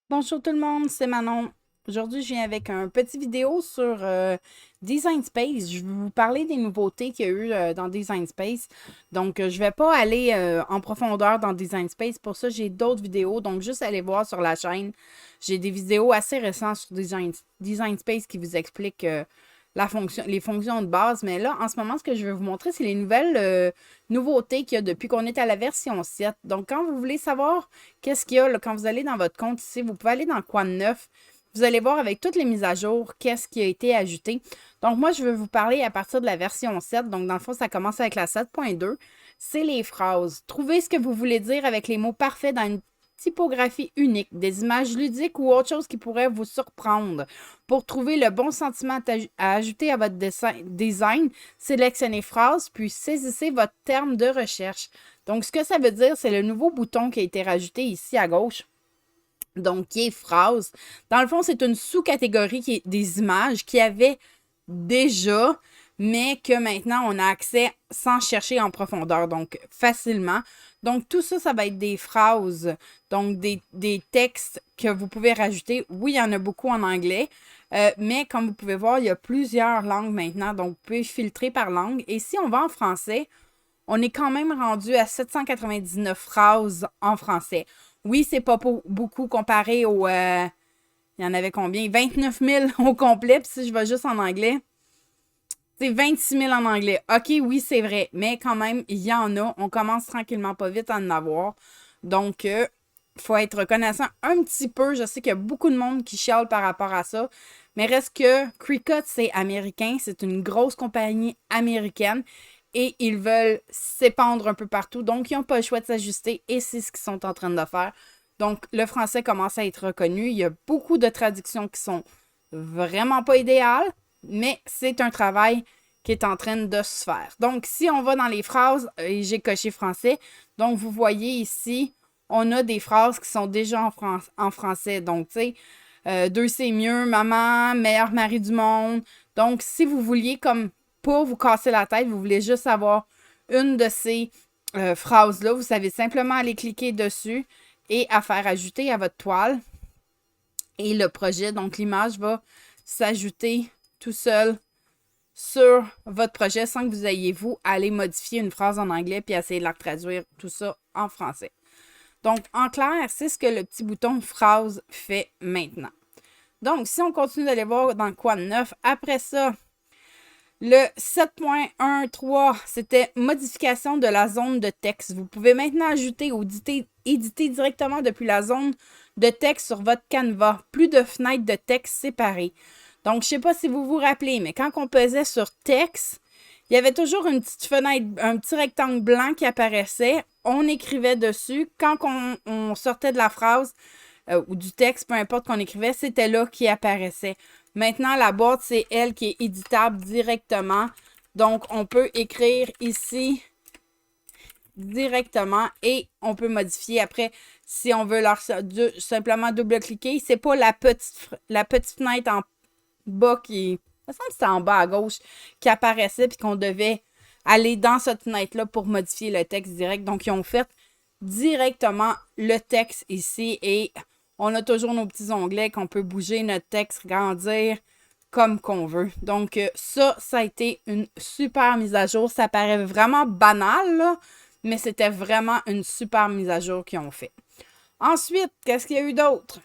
Bonjour tout le monde, c'est Manon. Aujourd'hui, je viens avec un petit vidéo sur Design Space. Je vais vous parler des nouveautés qu'il y a eu dans Design Space. Donc, je ne vais pas aller en profondeur dans Design Space. Pour ça, j'ai d'autres vidéos. Donc, juste aller voir sur la chaîne. J'ai des vidéos assez récentes sur Design Space qui vous expliquent les fonctions de base. Mais là, en ce moment, ce que je vais vous montrer, c'est les nouvelles nouveautés qu'il y a depuis qu'on est à la version 7. Donc, quand vous voulez savoir qu'est-ce qu'il y a là, quand vous allez dans votre compte ici, vous pouvez aller dans Quad 9. Vous allez voir avec toutes les mises à jour qu'est-ce qui a été ajouté. Donc, moi, je vais vous parler à partir de la version 7. Donc, dans le fond, ça commence avec la 7.2. C'est les phrases. Trouvez ce que vous voulez dire avec les mots parfaits dans une typographie unique, des images ludiques ou autre chose qui pourrait vous surprendre. Pour trouver le bon sentiment à ajouter à votre design, sélectionnez phrase, puis saisissez votre terme de recherche. Donc, ce que ça veut dire, c'est le nouveau bouton qui a été rajouté ici à gauche. Donc, qui est phrase. Dans le fond, c'est une sous-catégorie qui est des images qui avaient déjà, mais que maintenant, on a accès sans chercher en profondeur, donc facilement. Donc, tout ça, ça va être des phrases, donc des textes que vous pouvez rajouter. Oui, il y en a beaucoup en anglais, mais comme vous pouvez voir, il y a plusieurs langues maintenant, donc vous pouvez filtrer par langue. Et si on va en français, on est quand même rendu à 799 phrases en français. Oui, c'est pas beaucoup comparé au... il y en avait combien? 29 000 au complet. Puis si je vais juste en anglais, c'est 26 000 en anglais. OK, oui, c'est vrai. Mais quand même, il y en a. On commence tranquillement pas vite à en avoir. Donc, il faut être reconnaissant un petit peu. Je sais qu'il y a beaucoup de monde qui chiale par rapport à ça. Mais reste que Cricut, c'est américain. C'est une grosse compagnie américaine. Et ils veulent s'épandre un peu partout. Donc, ils n'ont pas le choix de s'ajuster. Et c'est ce qu'ils sont en train de faire. Donc, le français commence à être reconnu. Il y a beaucoup de traductions qui sont vraiment pas idéales, mais c'est un travail qui est en train de se faire. Donc, si on va dans les phrases, et j'ai coché français, donc vous voyez ici, on a des phrases qui sont déjà en français. Donc, tu sais, deux c'est mieux, maman, meilleur mari du monde. Donc, si vous vouliez comme pas vous casser la tête, vous voulez juste avoir une de ces phrases-là, vous savez simplement aller cliquer dessus et à faire ajouter à votre toile. Et le projet, donc l'image va s'ajouter tout seul sur votre projet sans que vous ayez vous à aller modifier une phrase en anglais puis essayer de la traduire tout ça en français. Donc, en clair, c'est ce que le petit bouton phrase fait maintenant. Donc, si on continue d'aller voir dans Quad 9, après ça, le 7.13, c'était modification de la zone de texte. Vous pouvez maintenant ajouter ou éditer directement depuis la zone de texte sur votre Canva. Plus de fenêtres de texte séparées. Donc, je ne sais pas si vous vous rappelez, mais quand on pesait sur texte, il y avait toujours une petite fenêtre, un petit rectangle blanc qui apparaissait. On écrivait dessus. Quand on sortait de la phrase ou du texte, peu importe qu'on écrivait, c'était là qui apparaissait. Maintenant, la boîte, c'est elle qui est éditable directement. Donc, on peut écrire ici directement et on peut modifier après si on veut simplement double-cliquer. C'est pas la petite fenêtre en bas qui... Ça me semble que c'était en bas à gauche qui apparaissait puis qu'on devait aller dans cette fenêtre-là pour modifier le texte direct. Donc, ils ont fait directement le texte ici et on a toujours nos petits onglets qu'on peut bouger notre texte, grandir comme qu'on veut. Donc, ça a été une super mise à jour. Ça paraît vraiment banal, là, mais c'était vraiment une super mise à jour qu'ils ont fait. Ensuite, qu'est-ce qu'il y a eu d'autre?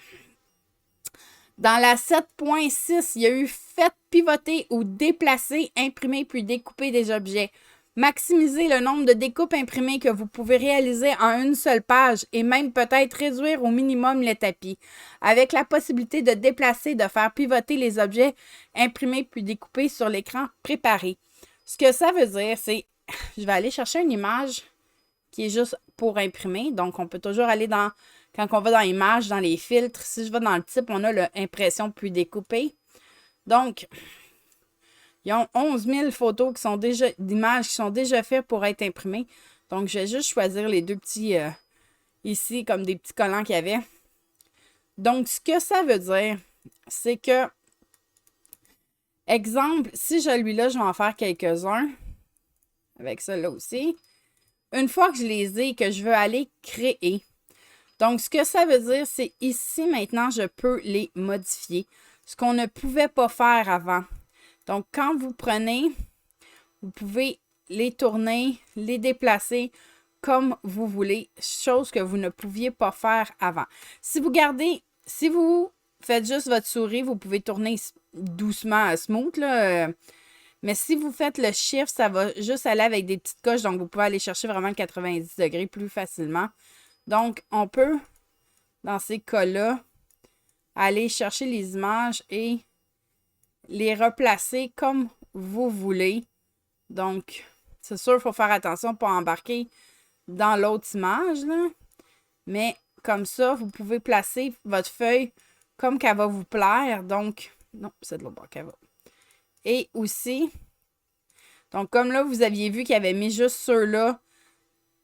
Dans la 7.6, il y a eu fait pivoter ou déplacer, imprimer puis découper des objets. Maximiser le nombre de découpes imprimées que vous pouvez réaliser en une seule page et même peut-être réduire au minimum les tapis. Avec la possibilité de déplacer, de faire pivoter les objets imprimés puis découpés sur l'écran préparé. Ce que ça veut dire, c'est, je vais aller chercher une image qui est juste pour imprimer. Donc, on peut toujours aller dans, quand on va dans Images, dans les filtres, si je vais dans le type, on a l'impression puis découper. Donc, ils ont 11 000 photos qui sont déjà, d'images qui sont déjà faites pour être imprimées. Donc, je vais juste choisir les deux petits ici, comme des petits collants qu'il y avait. Donc, ce que ça veut dire, c'est que, exemple, si celui-là, je vais en faire quelques-uns. Avec celui-là aussi. Une fois que je les ai et que je veux aller créer, Donc, ce que ça veut dire, c'est ici, maintenant, je peux les modifier. Ce qu'on ne pouvait pas faire avant. Donc, quand vous prenez, vous pouvez les tourner, les déplacer comme vous voulez, chose que vous ne pouviez pas faire avant. Si vous faites juste votre souris, vous pouvez tourner doucement à smooth, là, mais si vous faites le shift, ça va juste aller avec des petites coches, donc vous pouvez aller chercher vraiment le 90 degrés plus facilement. Donc, on peut, dans ces cas-là, aller chercher les images et les replacer comme vous voulez. Donc, c'est sûr, il faut faire attention pour embarquer dans l'autre image, là. Mais comme ça, vous pouvez placer votre feuille comme qu'elle va vous plaire. Donc, non, c'est de l'autre bord qu'elle va. Et aussi, donc comme là, vous aviez vu qu'ils avaient mis juste ceux-là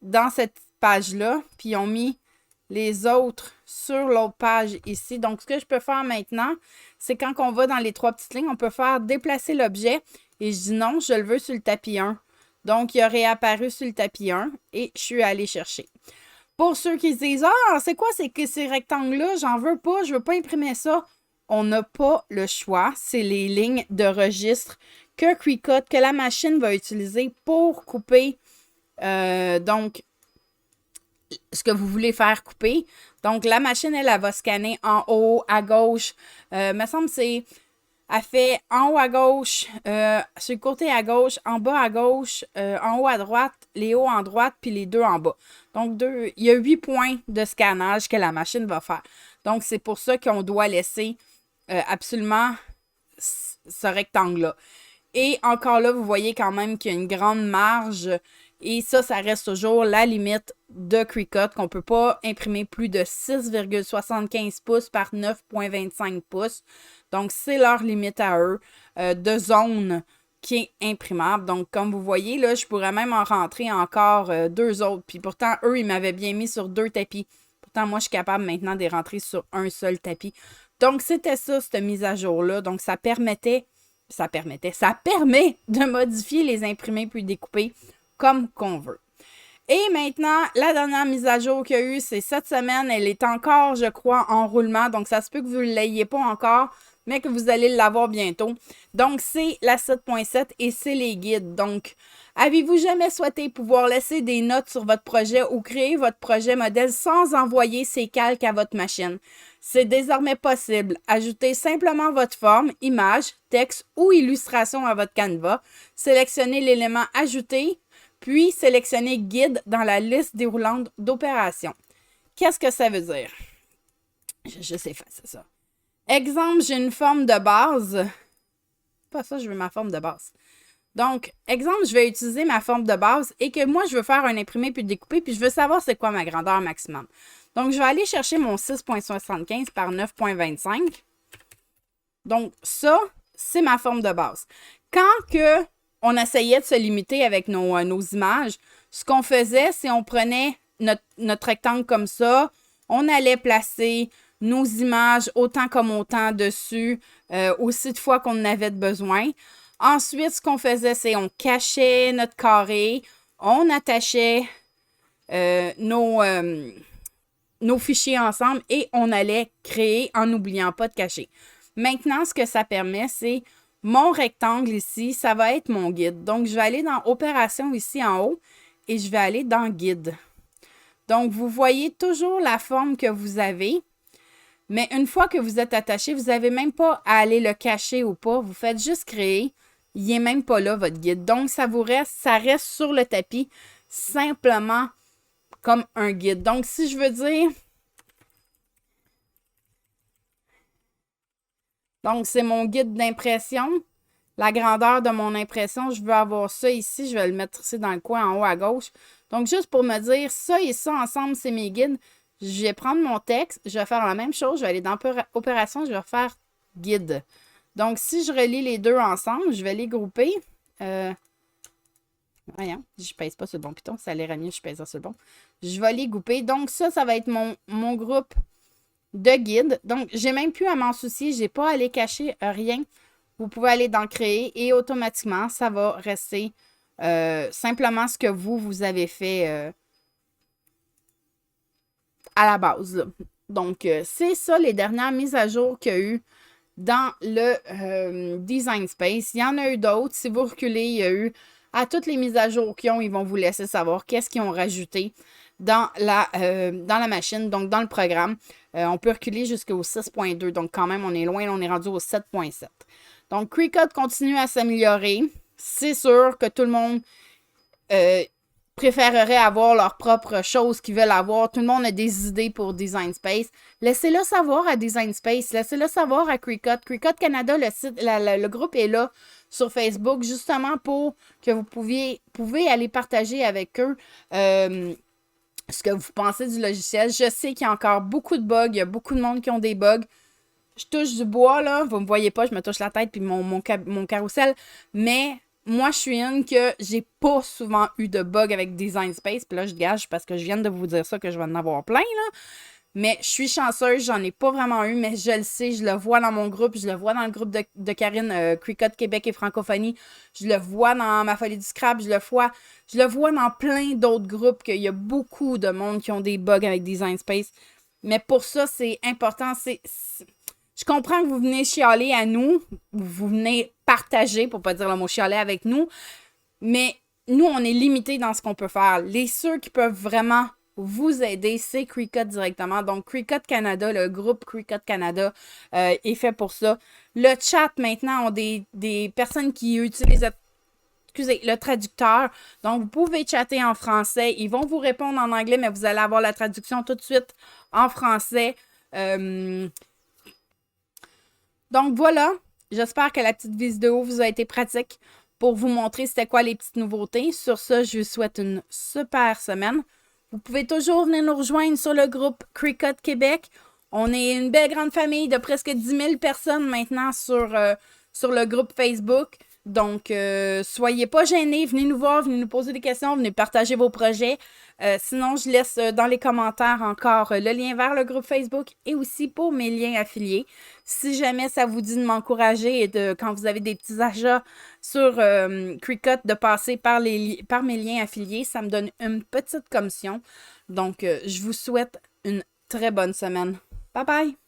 dans cette page-là, puis ils ont mis les autres sur l'autre page ici. Donc, ce que je peux faire maintenant, c'est quand on va dans les 3 petites lignes, on peut faire déplacer l'objet et je dis non, je le veux sur le tapis 1. Donc, il a réapparu sur le tapis 1 et je suis allée chercher. Pour ceux qui se disent « Ah, c'est quoi ces rectangles-là? J'en veux pas, je veux pas imprimer ça. » On n'a pas le choix. C'est les lignes de registre que Cricut, que la machine va utiliser pour couper donc ce que vous voulez faire couper. Donc, la machine, elle va scanner en haut, à gauche. Me semble que c'est... Elle fait en haut à gauche, sur le côté à gauche, en bas à gauche, en haut à droite, les hauts en droite, puis les 2 en bas. Donc, il y a 8 points de scannage que la machine va faire. Donc, c'est pour ça qu'on doit laisser absolument ce rectangle-là. Et encore là, vous voyez quand même qu'il y a une grande marge. Et ça reste toujours la limite de Cricut, qu'on ne peut pas imprimer plus de 6,75 pouces par 9,25 pouces. Donc, c'est leur limite à eux de zone qui est imprimable. Donc, comme vous voyez, là, je pourrais même en rentrer encore 2 autres. Puis pourtant, eux, ils m'avaient bien mis sur 2 tapis. Pourtant, moi, je suis capable maintenant de les rentrer sur un seul tapis. Donc, c'était ça, cette mise à jour-là. Donc, ça permet de modifier les imprimés puis découper comme qu'on veut. Et maintenant, la dernière mise à jour qu'il y a eu, c'est cette semaine. Elle est encore, je crois, en roulement. Donc, ça se peut que vous ne l'ayez pas encore, mais que vous allez l'avoir bientôt. Donc, c'est la 7.7 et c'est les guides. Donc, avez-vous jamais souhaité pouvoir laisser des notes sur votre projet ou créer votre projet modèle sans envoyer ces calques à votre machine? C'est désormais possible. Ajoutez simplement votre forme, image, texte ou illustration à votre Canva. Sélectionnez l'élément Ajouter, puis sélectionnez Guide dans la liste déroulante d'opérations. Qu'est-ce que ça veut dire? Je vais juste effacer ça. Exemple, j'ai une forme de base. Pas ça, je veux ma forme de base. Donc, exemple, je vais utiliser ma forme de base et que moi, je veux faire un imprimé puis découper, puis je veux savoir c'est quoi ma grandeur maximum. Donc, je vais aller chercher mon 6,75 par 9,25. Donc, ça, c'est ma forme de base. Quand on essayait de se limiter avec nos images, ce qu'on faisait, c'est on prenait notre rectangle comme ça, on allait placer nos images autant comme autant dessus, aussi de fois qu'on en avait besoin. Ensuite, ce qu'on faisait, c'est on cachait notre carré, on attachait nos fichiers ensemble et on allait créer en n'oubliant pas de cacher. Maintenant, ce que ça permet, c'est mon rectangle ici, ça va être mon guide. Donc, je vais aller dans Opération ici en haut et je vais aller dans Guide. Donc, vous voyez toujours la forme que vous avez. Mais une fois que vous êtes attaché, vous n'avez même pas à aller le cacher ou pas. Vous faites juste créer. Il n'est même pas là, votre guide. Donc, ça reste sur le tapis simplement comme un guide. Donc, si je veux dire... Donc, c'est mon guide d'impression. La grandeur de mon impression, je veux avoir ça ici. Je vais le mettre ici dans le coin en haut à gauche. Donc, juste pour me dire, ça et ça ensemble, c'est mes guides. Je vais prendre mon texte. Je vais faire la même chose. Je vais aller dans Opération. Je vais refaire Guide. Donc, si je relie les deux ensemble, je vais les grouper. Voyons, je pèse pas sur le bon piton. Ça allait mieux, je pèse sur le bon. Je vais les grouper. Donc, ça va être mon groupe de guide. Donc, j'ai même plus à m'en soucier. Je n'ai pas à aller cacher rien. Vous pouvez aller dans Créer et automatiquement, ça va rester simplement ce que vous avez fait à la base, là. Donc, c'est ça les dernières mises à jour qu'il y a eu dans le Design Space. Il y en a eu d'autres. Si vous reculez, il y a eu à toutes les mises à jour qu'ils ont, ils vont vous laisser savoir qu'est-ce qu'ils ont rajouté dans la machine, donc dans le programme. On peut reculer jusqu'au 6.2, donc quand même, on est loin, on est rendu au 7.7. Donc, Cricut continue à s'améliorer. C'est sûr que tout le monde préférerait avoir leur propre chose qu'ils veulent avoir. Tout le monde a des idées pour Design Space. Laissez-le savoir à Design Space. Laissez-le savoir à Cricut. Cricut Canada, le groupe est là sur Facebook, justement pour que vous pouvez aller partager avec eux ce que vous pensez du logiciel. Je sais qu'il y a encore beaucoup de bugs. Il y a beaucoup de monde qui ont des bugs. Je touche du bois, là. Vous me voyez pas, je me touche la tête puis mon carrousel. Mais moi, je suis une que j'ai pas souvent eu de bugs avec Design Space. Puis là, je gage parce que je viens de vous dire ça que je vais en avoir plein, là. Mais je suis chanceuse, j'en ai pas vraiment eu, mais je le sais, je le vois dans mon groupe, je le vois dans le groupe de Karine, Cricut Québec et Francophonie, je le vois dans ma folie du scrap, je le vois dans plein d'autres groupes qu'il y a beaucoup de monde qui ont des bugs avec Design Space. Mais pour ça, c'est important, je comprends que vous venez chialer à nous, vous venez partager, pour pas dire le mot chialer avec nous, mais nous, on est limité dans ce qu'on peut faire. Ceux qui peuvent vraiment vous aider, c'est Cricut directement. Donc, Cricut Canada, le groupe Cricut Canada est fait pour ça. Le chat, maintenant, ont des personnes qui utilisent le traducteur. Donc, vous pouvez chatter en français. Ils vont vous répondre en anglais, mais vous allez avoir la traduction tout de suite en français. Donc, voilà. J'espère que la petite vidéo vous a été pratique pour vous montrer c'était quoi les petites nouveautés. Sur ce, je vous souhaite une super semaine. Vous pouvez toujours venir nous rejoindre sur le groupe Cricut Québec. On est une belle grande famille de presque 10 000 personnes maintenant sur le groupe Facebook. Donc, soyez pas gênés. Venez nous voir, venez nous poser des questions, venez partager vos projets. Sinon, je laisse dans les commentaires encore le lien vers le groupe Facebook et aussi pour mes liens affiliés. Si jamais ça vous dit de m'encourager et quand vous avez des petits achats sur Cricut, de passer par mes liens affiliés, ça me donne une petite commission. Donc, je vous souhaite une très bonne semaine. Bye bye!